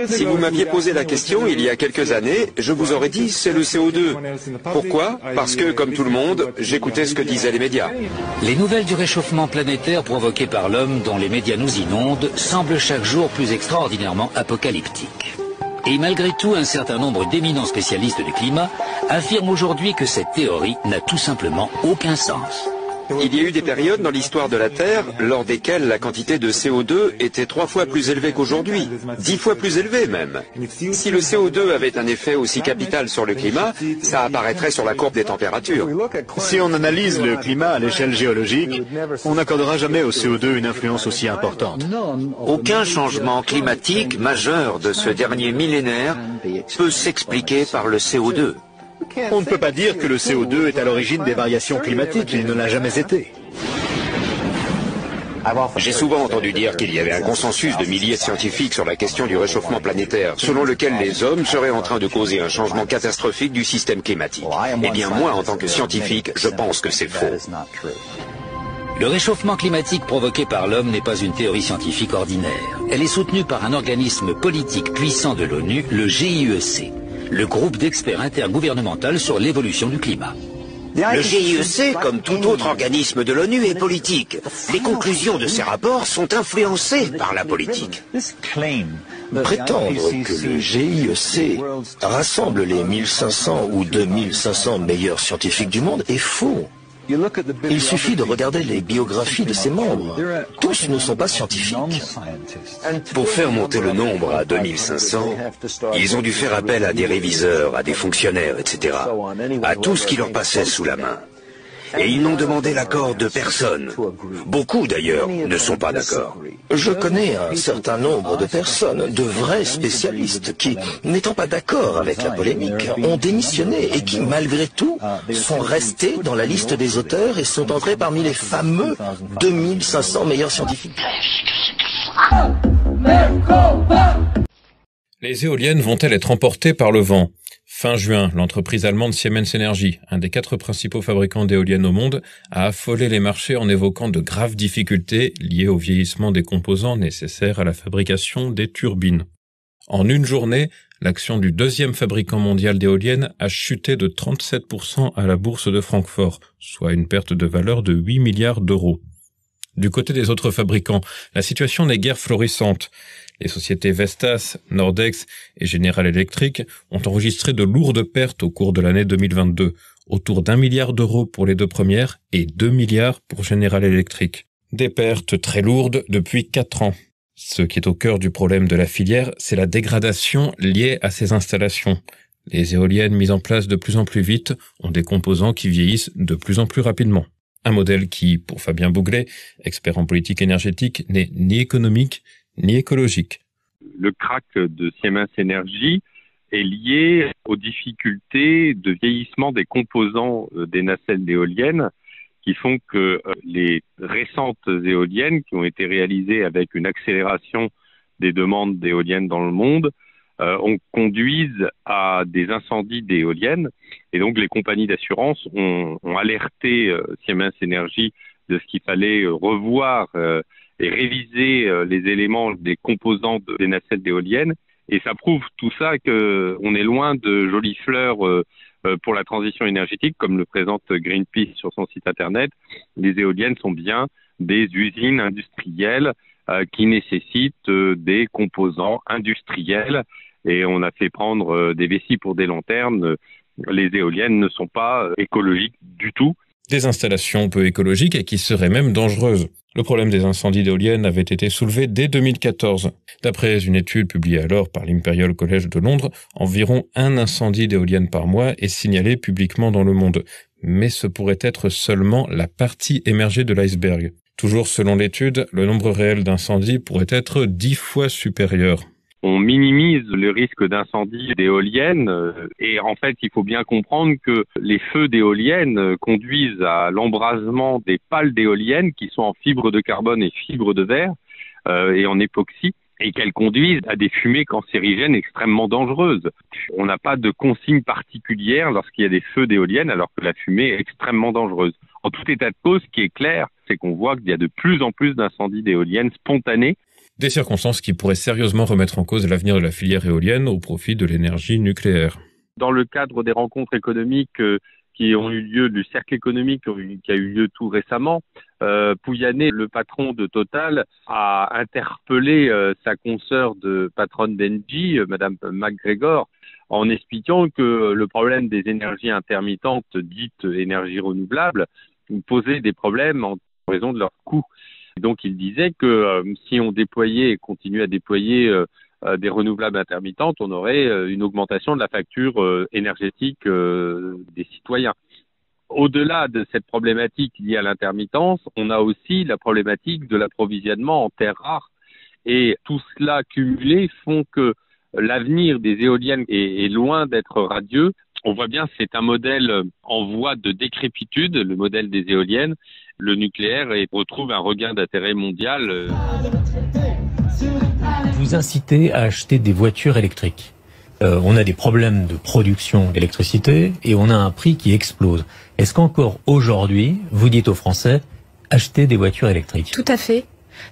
Si vous m'aviez posé la question il y a quelques années, je vous aurais dit c'est le CO2. Pourquoi? Parce que, comme tout le monde, j'écoutais ce que disaient les médias. Les nouvelles du réchauffement planétaire provoqué par l'homme dont les médias nous inondent semblent chaque jour plus extraordinairement apocalyptiques. Et malgré tout, un certain nombre d'éminents spécialistes du climat affirment aujourd'hui que cette théorie n'a tout simplement aucun sens. Il y a eu des périodes dans l'histoire de la Terre lors desquelles la quantité de CO2 était 3 fois plus élevée qu'aujourd'hui, 10 fois plus élevée même. Si le CO2 avait un effet aussi capital sur le climat, ça apparaîtrait sur la courbe des températures. Si on analyse le climat à l'échelle géologique, on n'accordera jamais au CO2 une influence aussi importante. Aucun changement climatique majeur de ce dernier millénaire peut s'expliquer par le CO2. On ne peut pas dire que le CO2 est à l'origine des variations climatiques, il ne l'a jamais été. J'ai souvent entendu dire qu'il y avait un consensus de milliers de scientifiques sur la question du réchauffement planétaire, selon lequel les hommes seraient en train de causer un changement catastrophique du système climatique. Eh bien moi, en tant que scientifique, je pense que c'est faux. Le réchauffement climatique provoqué par l'homme n'est pas une théorie scientifique ordinaire. Elle est soutenue par un organisme politique puissant de l'ONU, le GIEC, le groupe d'experts intergouvernemental sur l'évolution du climat. Le GIEC, comme tout autre organisme de l'ONU, est politique. Les conclusions de ces rapports sont influencées par la politique. Prétendre que le GIEC rassemble les 1500 ou 2500 meilleurs scientifiques du monde est faux. Il suffit de regarder les biographies de ses membres. Tous ne sont pas scientifiques. Pour faire monter le nombre à 2500, ils ont dû faire appel à des réviseurs, à des fonctionnaires, etc., à tout ce qui leur passait sous la main. Et ils n'ont demandé l'accord de personne. Beaucoup, d'ailleurs, ne sont pas d'accord. Je connais un certain nombre de personnes, de vrais spécialistes, qui, n'étant pas d'accord avec la polémique, ont démissionné et qui, malgré tout, sont restés dans la liste des auteurs et sont entrés parmi les fameux 2500 meilleurs scientifiques. Les éoliennes vont-elles être emportées par le vent? Fin juin, l'entreprise allemande Siemens Energy, un des 4 principaux fabricants d'éoliennes au monde, a affolé les marchés en évoquant de graves difficultés liées au vieillissement des composants nécessaires à la fabrication des turbines. En une journée, l'action du 2e fabricant mondial d'éoliennes a chuté de 37% à la bourse de Francfort, soit une perte de valeur de 8 milliards d'euros. Du côté des autres fabricants, la situation n'est guère florissante. Les sociétés Vestas, Nordex et General Electric ont enregistré de lourdes pertes au cours de l'année 2022, autour d'1 milliard d'euros pour les 2 premières et 2 milliards pour General Electric. Des pertes très lourdes depuis 4 ans. Ce qui est au cœur du problème de la filière, c'est la dégradation liée à ces installations. Les éoliennes mises en place de plus en plus vite ont des composants qui vieillissent de plus en plus rapidement. Un modèle qui, pour Fabien Bouglet, expert en politique énergétique, n'est ni économique ni écologique. Le krach de Siemens Energy est lié aux difficultés de vieillissement des composants des nacelles d'éoliennes qui font que les récentes éoliennes qui ont été réalisées avec une accélération des demandes d'éoliennes dans le monde conduisent à des incendies d'éoliennes. Et donc les compagnies d'assurance ont alerté Siemens Energy de ce qu'il fallait revoir et réviser les éléments, des composants des nacelles d'éoliennes. Et ça prouve tout ça qu'on est loin de jolies fleurs pour la transition énergétique, comme le présente Greenpeace sur son site internet. Les éoliennes sont bien des usines industrielles qui nécessitent des composants industriels. Et on a fait prendre des vessies pour des lanternes. Les éoliennes ne sont pas écologiques du tout. Des installations peu écologiques et qui seraient même dangereuses. Le problème des incendies d'éoliennes avait été soulevé dès 2014. D'après une étude publiée alors par l'Imperial College de Londres, environ 1 incendie d'éoliennes par mois est signalé publiquement dans le monde. Mais ce pourrait être seulement la partie émergée de l'iceberg. Toujours selon l'étude, le nombre réel d'incendies pourrait être 10 fois supérieur. On minimise le risque d'incendie d'éoliennes et en fait, il faut bien comprendre que les feux d'éoliennes conduisent à l'embrasement des pales d'éoliennes qui sont en fibre de carbone et fibre de verre et en époxy. et qu'elles conduisent à des fumées cancérigènes extrêmement dangereuses. On n'a pas de consigne particulière lorsqu'il y a des feux d'éoliennes, alors que la fumée est extrêmement dangereuse. En tout état de cause, ce qui est clair, c'est qu'on voit qu'il y a de plus en plus d'incendies d'éoliennes spontanés. Des circonstances qui pourraient sérieusement remettre en cause l'avenir de la filière éolienne au profit de l'énergie nucléaire. Dans le cadre des rencontres économiques qui ont eu lieu, du cercle économique qui a eu lieu tout récemment, Pouyanné, le patron de Total, a interpellé sa consoeur de patronne d'Engie, Madame MacGregor, en expliquant que le problème des énergies intermittentes, dites énergies renouvelables, posait des problèmes en raison de leur coût. Donc il disait que si on déployait et continuait à déployer des renouvelables intermittentes, on aurait une augmentation de la facture énergétique des citoyens. Au-delà de cette problématique liée à l'intermittence, on a aussi la problématique de l'approvisionnement en terres rares. Et tout cela cumulé font que l'avenir des éoliennes est loin d'être radieux. On voit bien, c'est un modèle en voie de décrépitude, le modèle des éoliennes. Le nucléaire retrouve un regain d'intérêt mondial. Vous incitez à acheter des voitures électriques. On a des problèmes de production d'électricité et on a un prix qui explose. Est-ce qu'encore aujourd'hui, vous dites aux Français, achetez des voitures électriques? Tout à fait.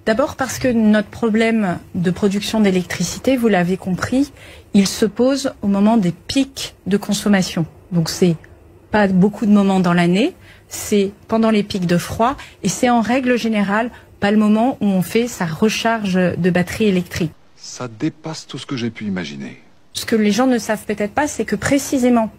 D'abord parce que notre problème de production d'électricité, vous l'avez compris, il se pose au moment des pics de consommation. Donc c'est pas beaucoup de moments dans l'année, c'est pendant les pics de froid et c'est en règle générale pas le moment où on fait sa recharge de batterie électrique. Ça dépasse tout ce que j'ai pu imaginer. Ce que les gens ne savent peut-être pas, c'est que précisément,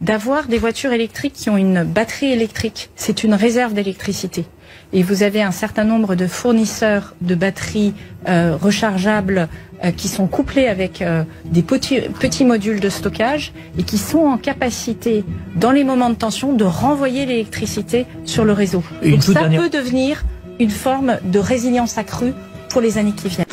d'avoir des voitures électriques qui ont une batterie électrique, c'est une réserve d'électricité. Et vous avez un certain nombre de fournisseurs de batteries rechargeables qui sont couplés avec des petits modules de stockage et qui sont en capacité, dans les moments de tension, de renvoyer l'électricité sur le réseau. Donc ça peut devenir une forme de résilience accrue pour les années qui viennent.